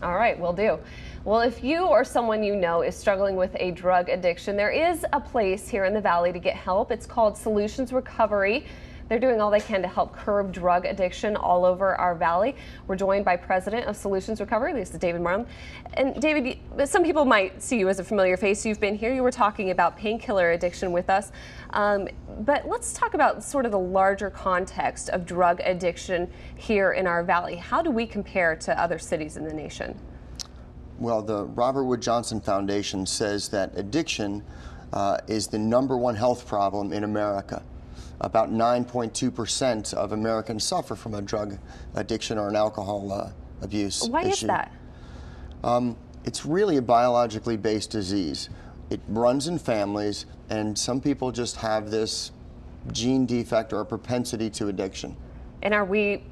All right, will do. Well, if you or someone you know is struggling with a drug addiction, there is a place here in the Valley to get help. It's called Solutions Recovery. They're doing all they can to help curb drug addiction all over our valley. We're joined by President of Solutions Recovery. This is David Marlon. And David, some people might see you as a familiar face. You've been here. You were talking about painkiller addiction with us. But let's talk about sort of the larger context of drug addiction here in our valley. How do we compare to other cities in the nation? Well, the Robert Wood Johnson Foundation says that addiction is the #1 health problem in America. About 9.2% of Americans suffer from a drug addiction or an alcohol abuse Why issue. is that? It's really a biologically based disease. It runs in families, and some people just have this gene defect or a propensity to addiction. And are we,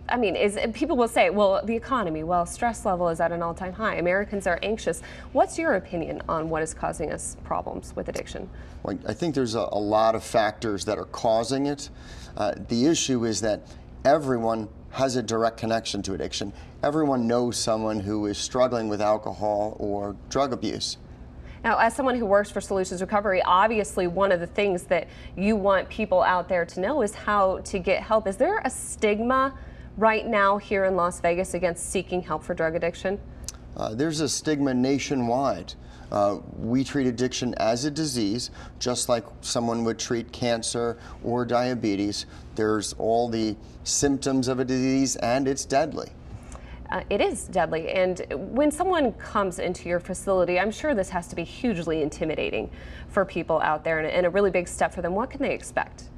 people will say, well, the economy, well, stress level is at an all-time high. Americans are anxious. What's your opinion on what is causing us problems with addiction? Well, I think there's a lot of factors that are causing it. The issue is that everyone has a direct connection to addiction. Everyone knows someone who is struggling with alcohol or drug abuse. Now, as someone who works for Solutions Recovery, obviously one of the things that you want people out there to know is how to get help. Is there a stigma right now here in Las Vegas against seeking help for drug addiction? There's a stigma nationwide. We treat addiction as a disease, just like someone would treat cancer or diabetes. There's all the symptoms of a disease, and it's deadly. It is deadly, and when someone comes into your facility, I'm sure this has to be hugely intimidating for people out there and a really big step for them. What can they expect?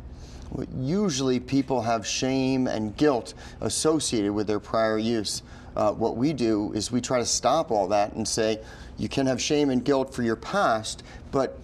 Well, usually people have shame and guilt associated with their prior use. What we do is we try to stop all that and say you can have shame and guilt for your past, but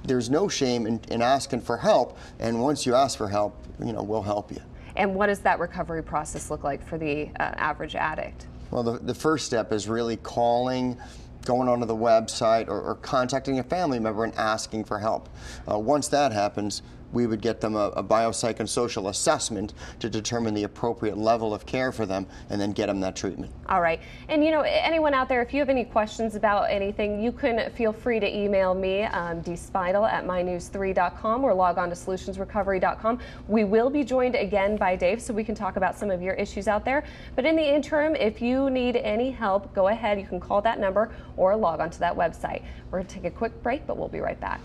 there's no shame in asking for help, and once you ask for help, we'll help you. And what does that recovery process look like for the average addict? Well, the first step is really calling, going onto the website, or contacting a family member and asking for help. Once that happens, we would get them a biopsych and social assessment to determine the appropriate level of care for them and then get them that treatment. All right. And anyone out there, if you have any questions about anything, you can feel free to email me, dspidel@mynews3.com, or log on to solutionsrecovery.com. We will be joined again by Dave so we can talk about some of your issues out there. But in the interim, if you need any help, go ahead. You can call that number or log on to that website. We're going to take a quick break, but we'll be right back.